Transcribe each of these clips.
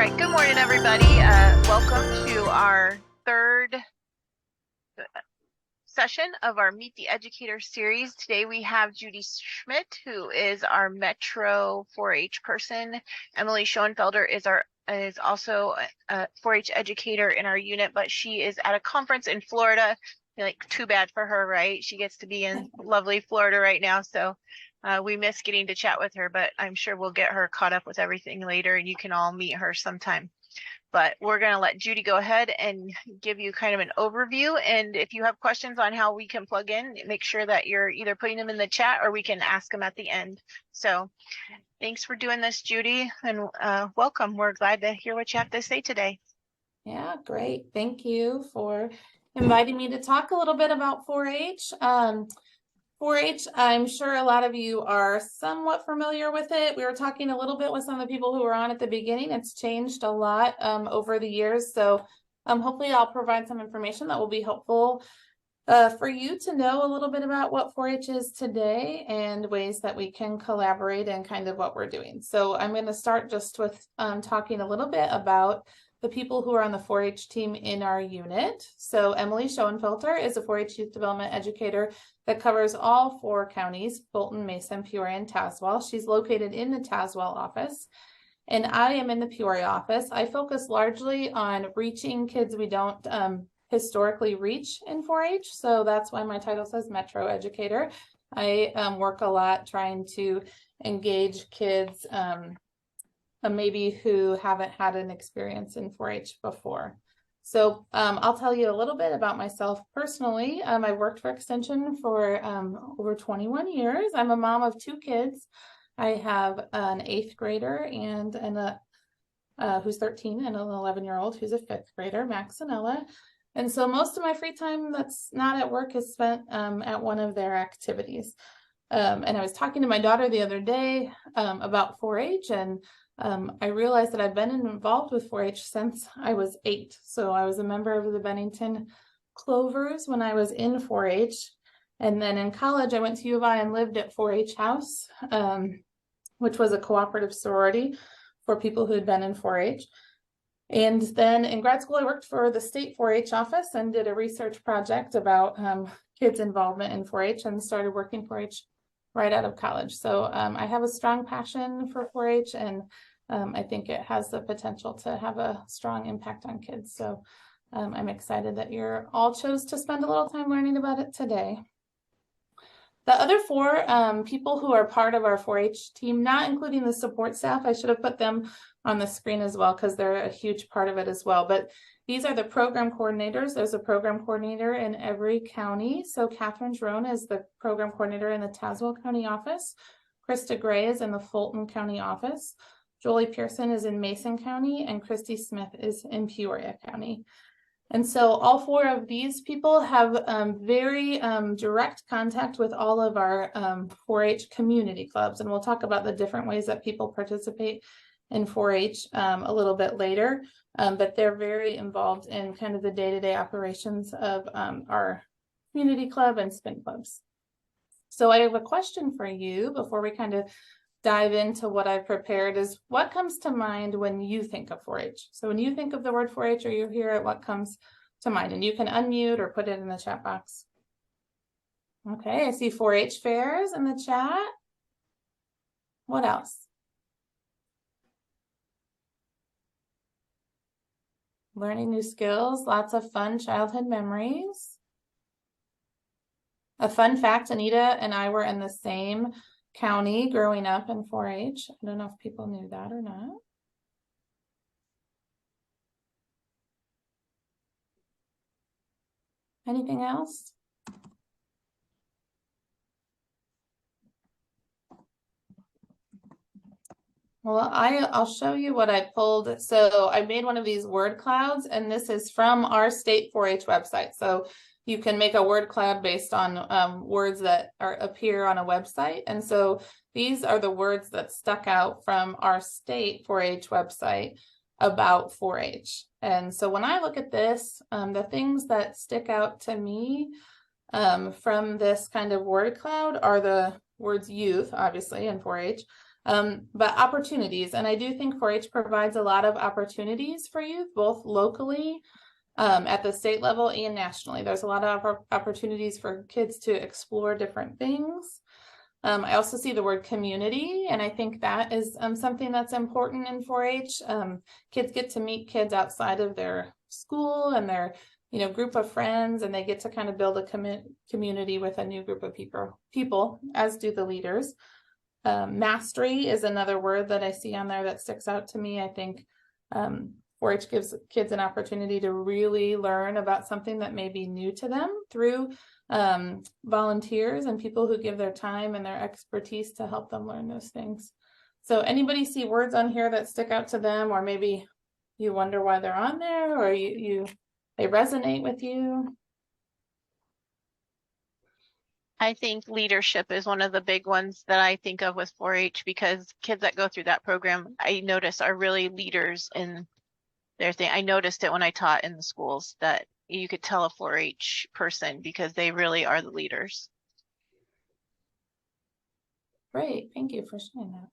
right, good morning, everybody. Welcome to our third session of our Meet the Educator series. Today we have Judy Schmidt, who is our Metro 4-H person. Emily Schoenfelder is also a 4-H educator in our unit, but she is at a conference in Florida. Like, too bad for her, right? She gets to be in lovely Florida right now, so we miss getting to chat with her, but I'm sure we'll get her caught up with everything later and you can all meet her sometime. But we're going to let Judy go ahead and give you kind of an overview. And if you have questions on how we can plug in, make sure that you're either putting them in the chat or we can ask them at the end. So thanks for doing this, Judy, and welcome. We're glad to hear what you have to say today. Yeah, great. Thank you for inviting me to talk a little bit about 4-H. 4-H, I'm sure a lot of you are somewhat familiar with it. We were talking a little bit with some of the people who were on at the beginning. It's changed a lot over the years. So hopefully I'll provide some information that will be helpful for you to know a little bit about what 4-H is today and ways that we can collaborate and kind of what we're doing. So I'm going to start just with talking a little bit about the people who are on the 4-H team in our unit. So Emily Schoenfelder is a 4-H Youth Development Educator that covers all 4 counties, Fulton, Mason, Peoria, and Tazewell. She's located in the Tazewell office, and I am in the Peoria office. I focus largely on reaching kids we don't historically reach in 4-H, so that's why my title says Metro Educator. I work a lot trying to engage kids maybe who haven't had an experience in 4-H before. So I'll tell you a little bit about myself personally. I worked for Extension for over 21 years. I'm a mom of 2 kids. I have an 8th grader and who's 13 and an 11-year-old who's a 5th grader, Max and Ella. And so most of my free time that's not at work is spent at one of their activities. And I was talking to my daughter the other day about 4-H, and I realized that I've been involved with 4-H since I was 8. So I was a member of the Bennington Clovers when I was in 4-H. And then in college, I went to U of I and lived at 4-H House, which was a cooperative sorority for people who had been in 4-H. And then in grad school, I worked for the state 4-H office and did a research project about kids' involvement in 4-H and started working 4-H right out of college. So I have a strong passion for 4-H, and I think it has the potential to have a strong impact on kids. So I'm excited that you're all chose to spend a little time learning about it today. The other 4 people who are part of our 4-H team, not including the support staff, I should have put them on the screen as well because they're a huge part of it as well. But these are the program coordinators. There's a program coordinator in every county. So Catherine Jerome is the program coordinator in the Tazewell County office. Krista Gray is in the Fulton County office. Jolie Pearson is in Mason County, and Christy Smith is in Peoria County. And so all 4 of these people have very direct contact with all of our 4-H community clubs. And we'll talk about the different ways that people participate in 4-H a little bit later. But they're very involved in kind of the day-to-day operations of our community club and spin clubs. So I have a question for you before we kind of dive into what I've prepared is what comes to mind when you think of 4-H? So when you think of the word 4-H or you hear it, what comes to mind? And you can unmute or put it in the chat box. Okay, I see 4-H fairs in the chat. What else? Learning new skills, lots of fun childhood memories. A fun fact, Anita and I were in the same county growing up in 4-H. I don't know if people knew that or not. Anything else? Well, I'll show you what I pulled. So I made one of these word clouds, and this is from our state 4-H website. So you can make a word cloud based on words that appear on a website. And so these are the words that stuck out from our state 4-H website about 4-H. And so when I look at this, the things that stick out to me from this kind of word cloud are the words youth, obviously, in 4-H, But opportunities, and I do think 4-H provides a lot of opportunities for youth, both locally, at the state level and nationally. There's a lot of opportunities for kids to explore different things. I also see the word community, and I think that is something that's important in 4-H. Kids get to meet kids outside of their school and their group of friends, and they get to kind of build a community with a new group of people, as do the leaders. Mastery is another word that I see on there that sticks out to me. I think 4-H gives kids an opportunity to really learn about something that may be new to them through volunteers and people who give their time and their expertise to help them learn those things. So anybody see words on here that stick out to them, or maybe you wonder why they're on there, or they resonate with you? I think leadership is one of the big ones that I think of with 4-H, because kids that go through that program, I notice, are really leaders in their thing. I noticed it when I taught in the schools, that you could tell a 4-H person because they really are the leaders. Great, thank you for sharing that.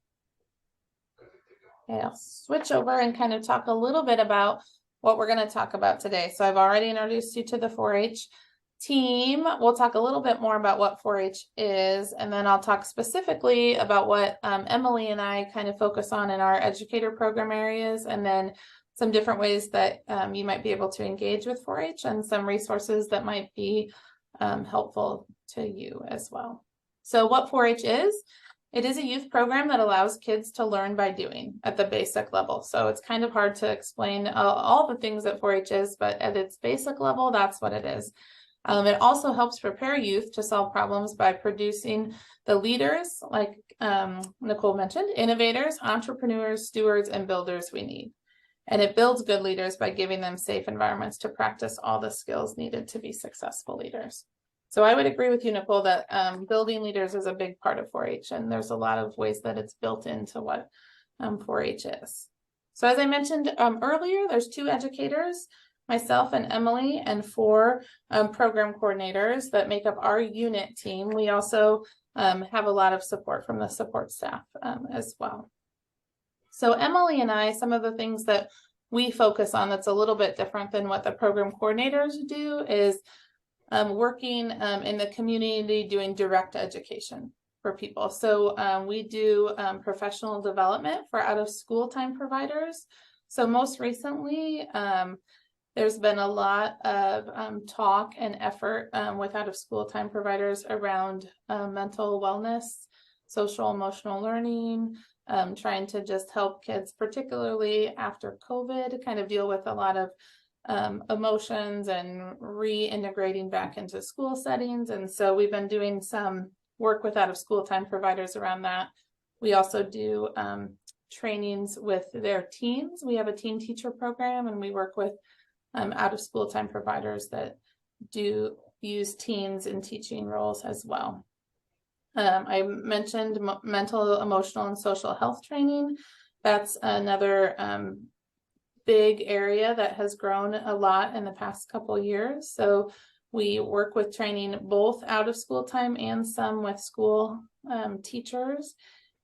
Okay, I'll switch over and kind of talk a little bit about what we're going to talk about today. So I've already introduced you to the 4-H team. We'll talk a little bit more about what 4-H is, and then I'll talk specifically about what Emily and I kind of focus on in our educator program areas, and then some different ways that you might be able to engage with 4-H, and some resources that might be helpful to you as well. So what 4-H is, it is a youth program that allows kids to learn by doing at the basic level. So it's kind of hard to explain all the things that 4-H is, but at its basic level, that's what it is. It also helps prepare youth to solve problems by producing the leaders, like Nicole mentioned, innovators, entrepreneurs, stewards, and builders we need. And it builds good leaders by giving them safe environments to practice all the skills needed to be successful leaders. So I would agree with you, Nicole, that building leaders is a big part of 4-H, and there's a lot of ways that it's built into what 4-H is. So as I mentioned earlier, there's 2 educators, myself and Emily, and 4 program coordinators that make up our unit team. We also have a lot of support from the support staff as well. So Emily and I, some of the things that we focus on that's a little bit different than what the program coordinators do is working in the community doing direct education for people. So we do professional development for out of school time providers. So most recently, there's been a lot of talk and effort with out of school time providers around mental wellness, social emotional learning, trying to just help kids, particularly after COVID, kind of deal with a lot of emotions and reintegrating back into school settings. And so we've been doing some work with out of school time providers around that. We also do trainings with their teens. We have a teen teacher program, and we work with out of school time providers that do use teens in teaching roles as well. I mentioned mental, emotional, and social health training. That's another big area that has grown a lot in the past couple of years. So we work with training both out of school time and some with school teachers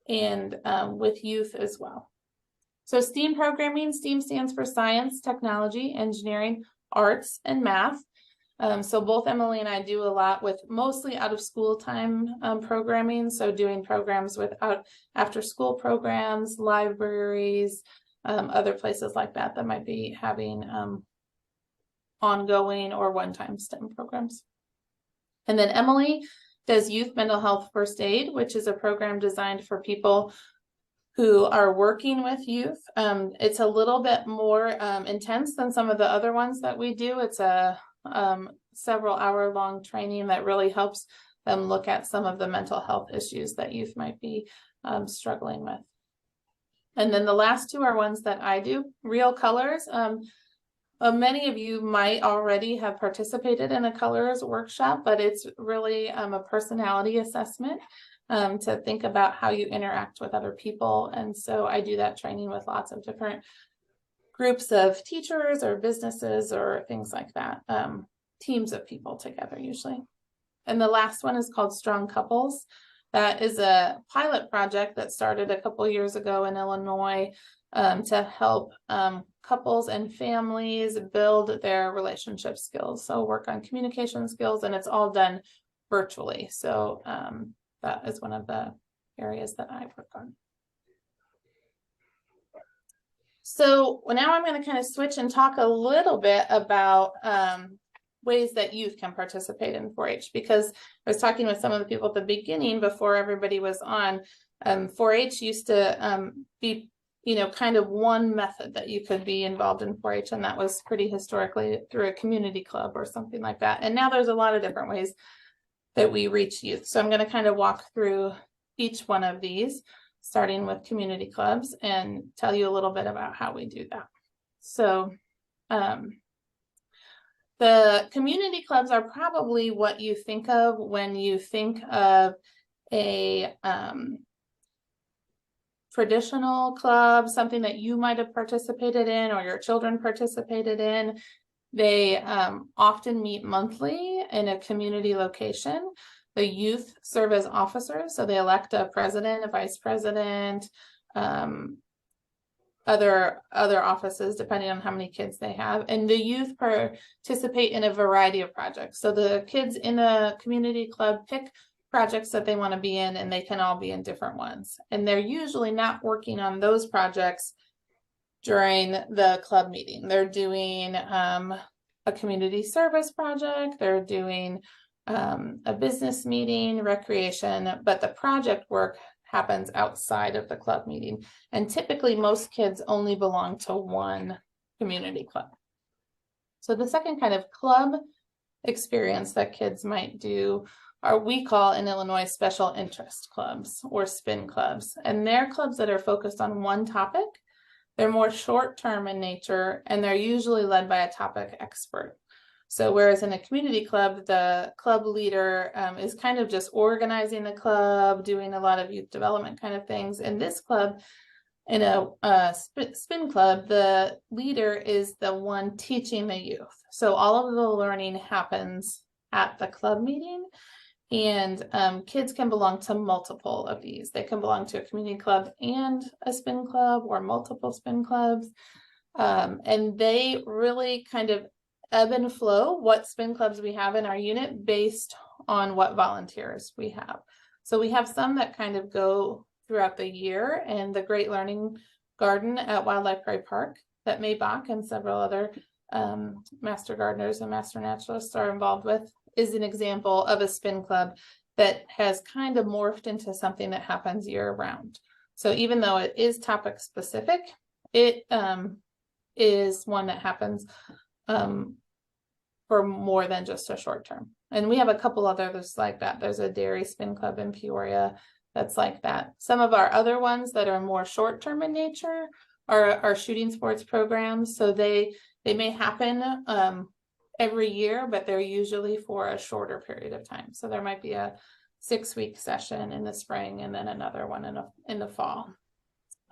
and with youth as well. So STEAM programming, STEAM stands for science, technology, engineering, arts, and math. So both Emily and I do a lot with mostly out of school time programming. So doing programs with after school programs, libraries, other places like that that might be having ongoing or one-time STEM programs. And then Emily does youth mental health first aid, which is a program designed for people who are working with youth. It's a little bit more intense than some of the other ones that we do. It's a several hour-long training that really helps them look at some of the mental health issues that youth might be struggling with. And then the last 2 are ones that I do, Real Colors. Many of you might already have participated in a colors workshop, but it's really a personality assessment to think about how you interact with other people. And so I do that training with lots of different groups of teachers or businesses or things like that, teams of people together usually. And the last one is called Strong Couples. That is a pilot project that started a couple years ago in Illinois to help couples and families build their relationship skills. So work on communication skills, and it's all done virtually. So that is one of the areas that I work on. So now I'm going to kind of switch and talk a little bit about ways that youth can participate in 4-H, because I was talking with some of the people at the beginning before everybody was on. 4-H used to be, kind of one method that you could be involved in 4-H, and that was pretty historically through a community club or something like that. And now there's a lot of different ways that we reach youth. So I'm going to kind of walk through each one of these, starting with community clubs, and tell you a little bit about how we do that. So the community clubs are probably what you think of when you think of a traditional club, something that you might have participated in or your children participated in. They often meet monthly in a community location. The youth serve as officers, so they elect a president, a vice president, other offices depending on how many kids they have. And the youth participate in a variety of projects. So the kids in a community club pick projects that they want to be in, and they can all be in different ones. And they're usually not working on those projects during the club meeting. They're doing a community service project, they're doing a business meeting, recreation, but the project work happens outside of the club meeting. And typically most kids only belong to one community club. So the second kind of club experience that kids might do are, we call in Illinois, special interest clubs or spin clubs. And they're clubs that are focused on one topic. They're more short-term in nature, and they're usually led by a topic expert. So whereas in a community club, the club leader is kind of just organizing the club, doing a lot of youth development kind of things. In this club, in a spin club, the leader is the one teaching the youth. So all of the learning happens at the club meeting. And kids can belong to multiple of these. They can belong to a community club and a spin club, or multiple spin clubs. And they really kind of ebb and flow what spin clubs we have in our unit based on what volunteers we have. So we have some that kind of go throughout the year, and the Great Learning Garden at Wildlife Prairie Park that May Bach and several other master gardeners and master naturalists are involved with is an example of a spin club that has kind of morphed into something that happens year round. So even though it is topic specific, it is one that happens for more than just a short term. And we have a couple others like that. There's a dairy spin club in Peoria that's like that. Some of our other ones that are more short term in nature are our shooting sports programs. So they may happen every year, but they're usually for a shorter period of time. So there might be a 6-week session in the spring and then another one in the fall.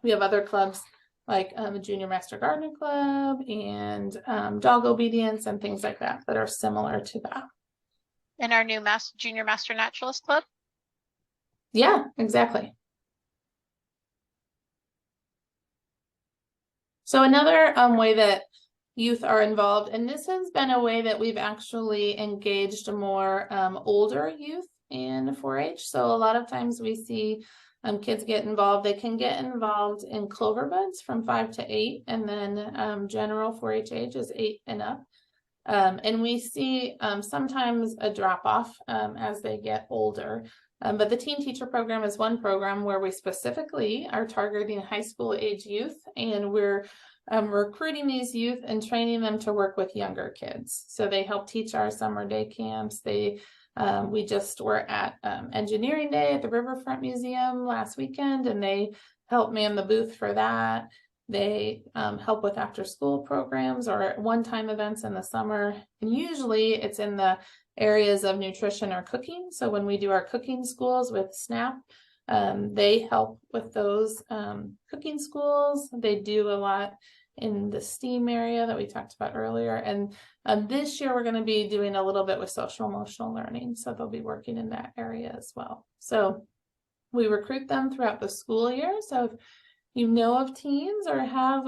We have other clubs like a Junior Master Gardener Club and dog obedience and things like that that are similar to that. And our new Junior Master Naturalist Club? Yeah, exactly. So another way that youth are involved, and this has been a way that we've actually engaged more older youth in 4-H. So a lot of times we see kids get involved. They can get involved in clover buds from 5 to 8, and then general 4-H age is 8 and up. And we see sometimes a drop off as they get older. But the teen teacher program is one program where we specifically are targeting high school age youth, and we're recruiting these youth and training them to work with younger kids. So they help teach our summer day camps. We just were at Engineering Day at the Riverfront Museum last weekend, and they helped man the booth for that. They help with after school programs or one-time events in the summer. And usually it's in the areas of nutrition or cooking. So when we do our cooking schools with SNAP, they help with those cooking schools. They do a lot in the STEAM area that we talked about earlier. And this year we're going to be doing a little bit with social emotional learning. So they'll be working in that area as well. So We recruit them throughout the school year. So if you know of teens or have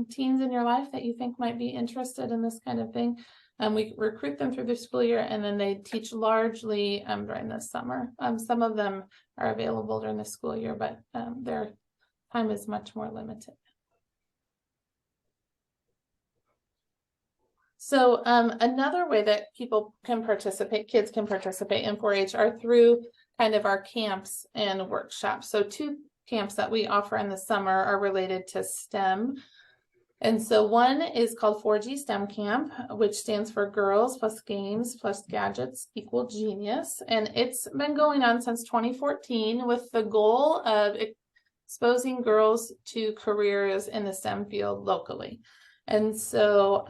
teens in your life that you think might be interested in this kind of thing, we recruit them through the school year, and then they teach largely during the summer. Some of them are available during the school year, but their time is much more limited. So another way that people can participate, kids can participate in 4-H, are through kind of our camps and workshops. So 2 camps that we offer in the summer are related to STEM. And so one is called 4G STEM Camp, which stands for Girls Plus Games Plus Gadgets Equal Genius. And it's been going on since 2014 with the goal of exposing girls to careers in the STEM field locally. And so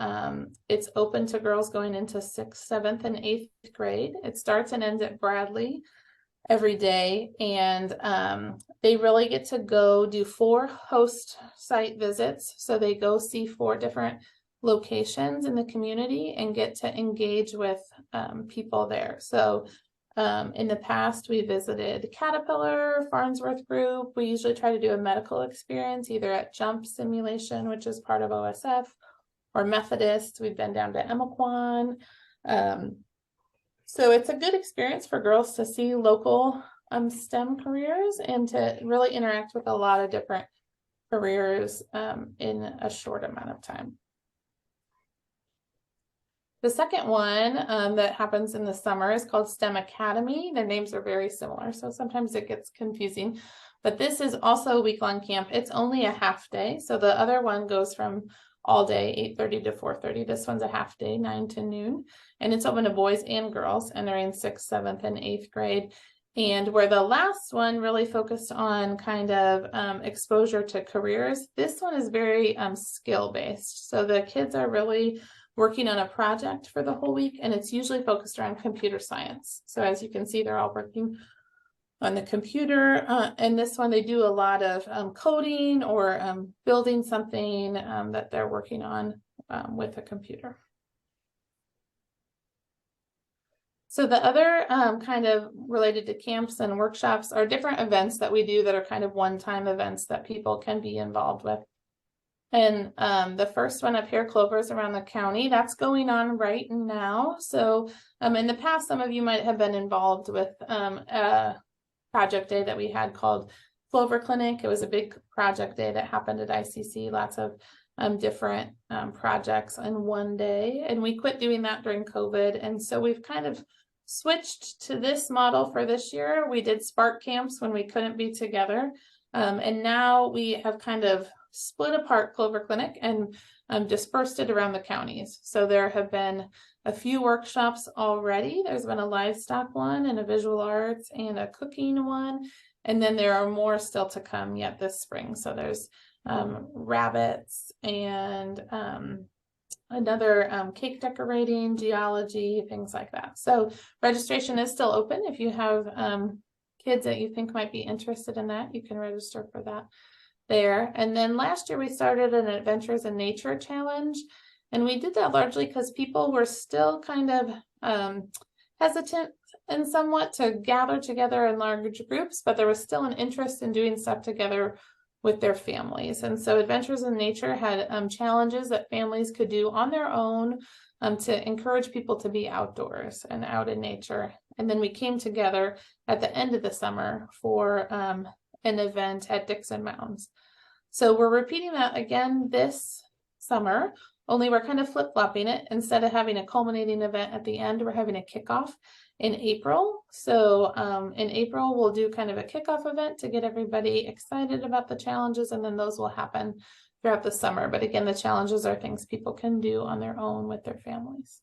it's open to girls going into 6th, 7th, and 8th grade. It starts and ends at Bradley every day, and they really get to go do 4 host site visits. So they go see 4 different locations in the community and get to engage with people there. So in the past, we visited Caterpillar, Farnsworth Group. We usually try to do a medical experience, either at Jump Simulation, which is part of OSF, or Methodist. We've been down to Emaquan. So it's a good experience for girls to see local STEM careers and to really interact with a lot of different careers in a short amount of time. The second one that happens in the summer is called STEM Academy. Their names are very similar, so sometimes it gets confusing. But this is also a week-long camp. It's only a half day. So the other one goes from all day, 8:30 to 4:30. This one's a half day, 9 to noon. And it's open to boys and girls, and they're in 6th, 7th, and 8th grade. And where the last one really focused on kind of exposure to careers, this one is very skill-based. So the kids are really working on a project for the whole week, and it's usually focused around computer science. So as you can see, they're all working on the computer, and this one they do a lot of coding or building something that they're working on with a computer. So the other kind of related to camps and workshops are different events that we do that are kind of one-time events that people can be involved with. And the first one up here, Clovers Around the County, that's going on right now. So in the past, some of you might have been involved with a project day that we had called Clover Clinic. It was a big project day that happened at ICC, lots of different projects in one day. And we quit doing that during COVID. And so we've kind of switched to this model for this year. We did Spark camps when we couldn't be together. And now we have kind of split apart Clover Clinic and dispersed it around the counties. So there have been a few workshops already. There's been a livestock one and a visual arts and a cooking one. And then there are more still to come yet this spring. So there's rabbits and another cake decorating, geology, things like that. So registration is still open. If you have kids that you think might be interested in that, you can register for that there. And then last year we started an Adventures in Nature challenge, and we did that largely because people were still kind of hesitant and somewhat to gather together in large groups, but there was still an interest in doing stuff together with their families. And so Adventures in Nature had challenges that families could do on their own to encourage people to be outdoors and out in nature. And then we came together at the end of the summer for an event at Dixon Mounds. So we're repeating that again this summer, only we're kind of flip-flopping it. Instead of having a culminating event at the end, we're having a kickoff in April. So in April, we'll do kind of a kickoff event to get everybody excited about the challenges, and then those will happen throughout the summer. But again, the challenges are things people can do on their own with their families.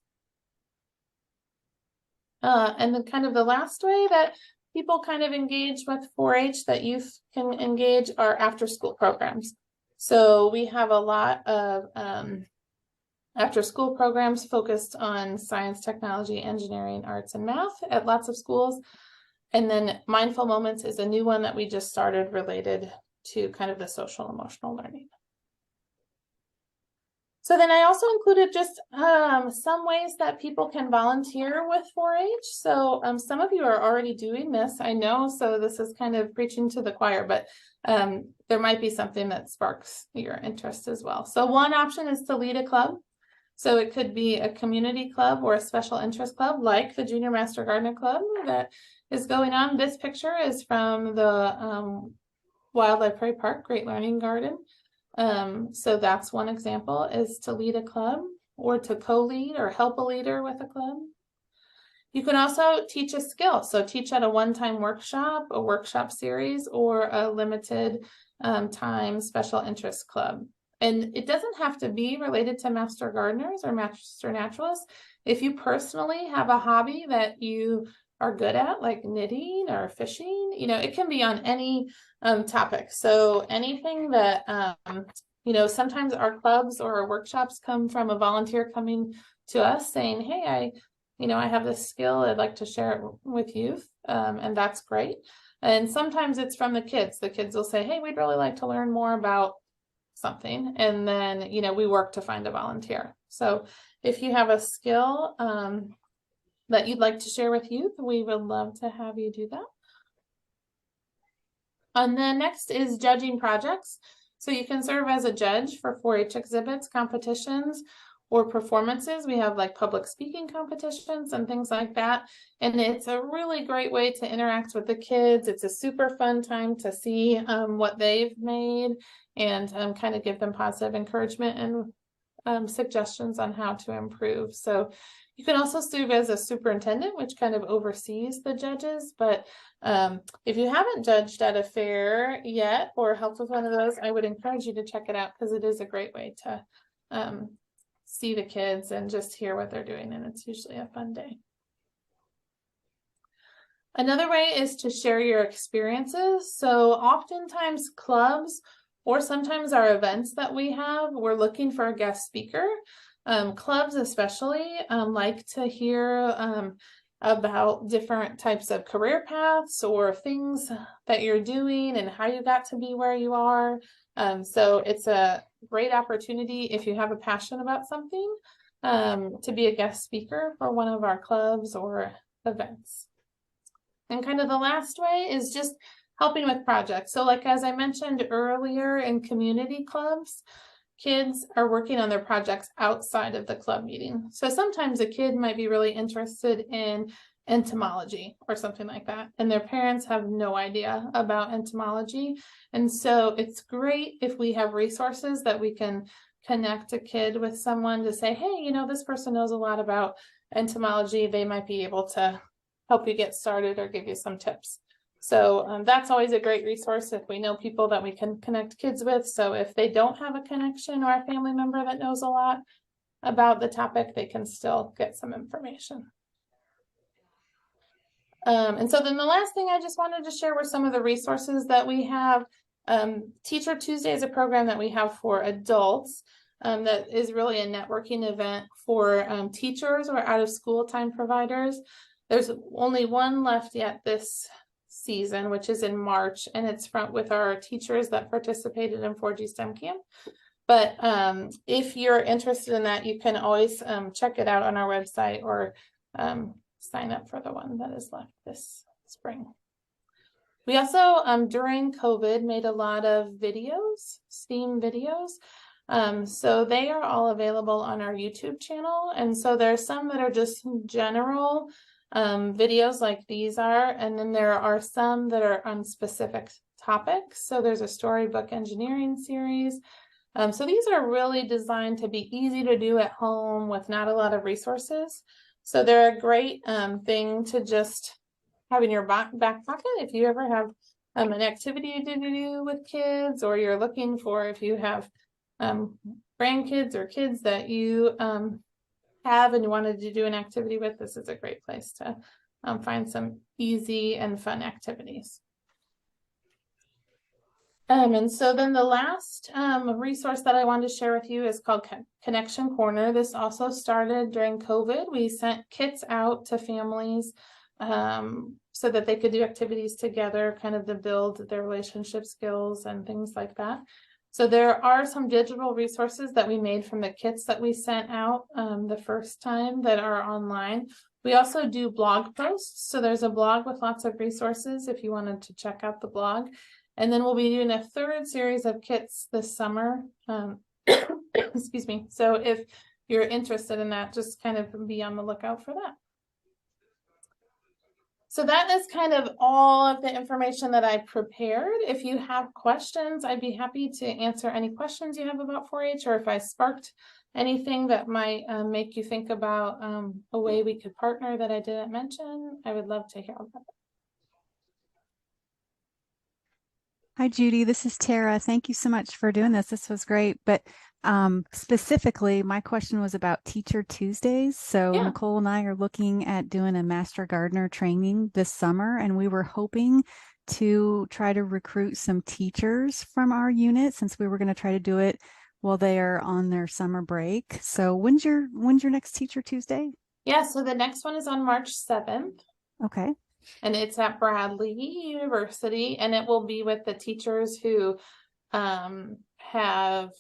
And then kind of the last way that people kind of engage with 4-H that youth can engage are after school programs. So we have a lot of after school programs focused on science, technology, engineering, arts, and math at lots of schools. And then Mindful Moments is a new one that we just started related to kind of the social emotional learning. So then I also included just some ways that people can volunteer with 4-H. So some of you are already doing this, I know, so this is kind of preaching to the choir, but there might be something that sparks your interest as well. So one option is to lead a club. So it could be a community club or a special interest club like the Junior Master Gardener Club that is going on. This picture is from the Wildlife Prairie Park Great Learning Garden. So that's one example, is to lead a club or to co-lead or help a leader with a club. You can also teach a skill. So teach at a one-time workshop, a workshop series, or a limited time special interest club. And it doesn't have to be related to master gardeners or master naturalists. If you personally have a hobby that you are good at, like knitting or fishing, you know, it can be on any topic. So anything that, you know, sometimes our clubs or our workshops come from a volunteer coming to us saying, hey, I have this skill, I'd like to share it with youth, and that's great. And sometimes it's from the kids. The kids will say, hey, we'd really like to learn more about something. And then, you know, we work to find a volunteer. So if you have a skill that you'd like to share with youth, we would love to have you do that. And then next is judging projects. So you can serve as a judge for 4-H exhibits, competitions, or performances. We have like public speaking competitions and things like that. And it's a really great way to interact with the kids. It's a super fun time to see what they've made and kind of give them positive encouragement and suggestions on how to improve. So you can also serve as a superintendent, which kind of oversees the judges. But if you haven't judged at a fair yet or helped with one of those, I would encourage you to check it out because it is a great way to see the kids and just hear what they're doing. And it's usually a fun day. Another way is to share your experiences. So oftentimes clubs or sometimes our events that we have, we're looking for a guest speaker. Clubs especially like to hear about different types of career paths or things that you're doing and how you got to be where you are. So it's a great opportunity if you have a passion about something to be a guest speaker for one of our clubs or events. And kind of the last way is just helping with projects. So like, as I mentioned earlier, in community clubs, kids are working on their projects outside of the club meeting. So sometimes a kid might be really interested in entomology or something like that, and their parents have no idea about entomology. And so it's great if we have resources that we can connect a kid with someone to say, hey, you know, this person knows a lot about entomology. They might be able to help you get started or give you some tips. So that's always a great resource if we know people that we can connect kids with. So if they don't have a connection or a family member that knows a lot about the topic, they can still get some information. And so then the last thing I just wanted to share were some of the resources that we have. Teacher Tuesday is a program that we have for adults that is really a networking event for teachers or out of school time providers. There's only one left yet this season, which is in March, and it's with our teachers that participated in 4G STEM Camp. But if you're interested in that, you can always check it out on our website or sign up for the one that is left this spring. We also, during COVID, made a lot of videos, STEAM videos. So they are all available on our YouTube channel. And so there's some that are just general videos like these are, and then there are some that are on specific topics. So there's a storybook engineering series. So these are really designed to be easy to do at home with not a lot of resources. So they're a great thing to just have in your back pocket if you ever have an activity to do with kids, or you're looking for, if you have grandkids or kids that you have and you wanted to do an activity with, this is a great place to find some easy and fun activities. And so then the last resource that I wanted to share with you is called Connection Corner. This also started during COVID. We sent kits out to families so that they could do activities together, kind of to build their relationship skills and things like that. So there are some digital resources that we made from the kits that we sent out the first time that are online. We also do blog posts. So there's a blog with lots of resources if you wanted to check out the blog. And then we'll be doing a third series of kits this summer. Excuse me. So if you're interested in that, just kind of be on the lookout for that. So that is kind of all of the information that I prepared. If you have questions, I'd be happy to answer any questions you have about 4-H, or if I sparked anything that might make you think about a way we could partner that I didn't mention, I would love to hear about it. Hi, Judy. This is Tara. Thank you so much for doing this. This was great. But specifically, my question was about Teacher Tuesdays. So Yeah. Nicole and I are looking at doing a Master Gardener training this summer, and we were hoping to try to recruit some teachers from our unit, since we were going to try to do it while they are on their summer break. So when's your next Teacher Tuesday? Yeah, so the next one is on March 7th. Okay. And it's at Bradley University, and it will be with the teachers who have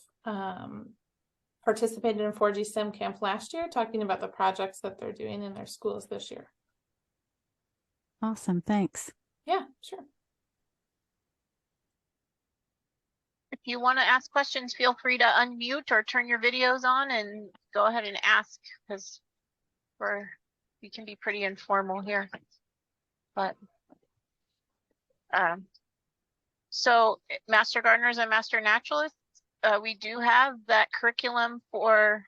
participated in 4G STEM Camp last year, talking about the projects that they're doing in their schools this year. Awesome. Thanks. Yeah, sure. If you want to ask questions, feel free to unmute or turn your videos on and go ahead and ask, because we can be pretty informal here. But so Master Gardeners and Master Naturalists, we do have that curriculum for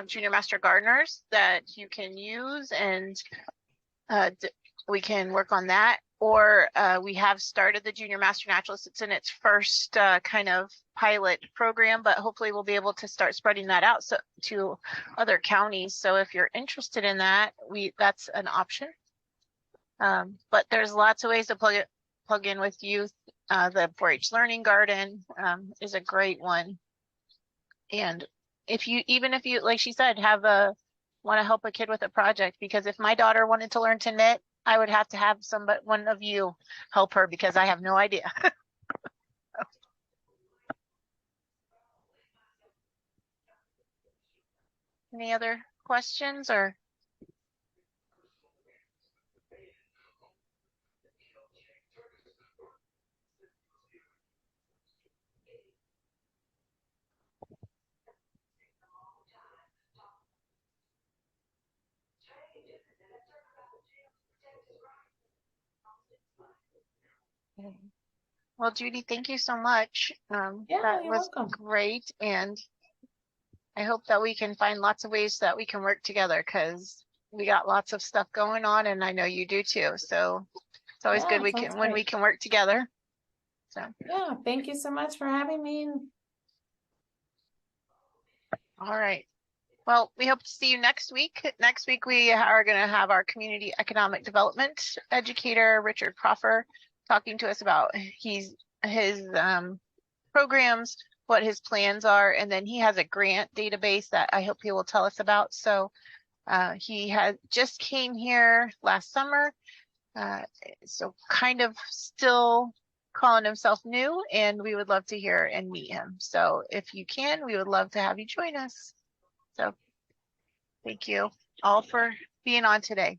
Junior Master Gardeners that you can use, and we can work on that. Or we have started the Junior Master Naturalist. It's in its first kind of pilot program, but hopefully we'll be able to start spreading that out to other counties. So if you're interested in that, that's an option. But there's lots of ways to plug in with youth. The 4-H Learning Garden is a great one. And even if you, like she said, want to help a kid with a project, because if my daughter wanted to learn to knit, I would have to have one of you help her, because I have no idea. Any other questions or? Well, Judy, thank you so much. Yeah, that you're was welcome. great, and I hope that we can find lots of ways that we can work together, because we got lots of stuff going on, and I know you do too. So it's always good when we can work together. So yeah, thank you so much for having me. All right. Well, we hope to see you next week. Next week, we are going to have our community economic development educator, Richard Crawford, talking to us about his programs, what his plans are, and then he has a grant database that I hope he will tell us about. So he just came here last summer, so kind of still calling himself new, and we would love to hear and meet him. So if you can, we would love to have you join us. So thank you all for being on today.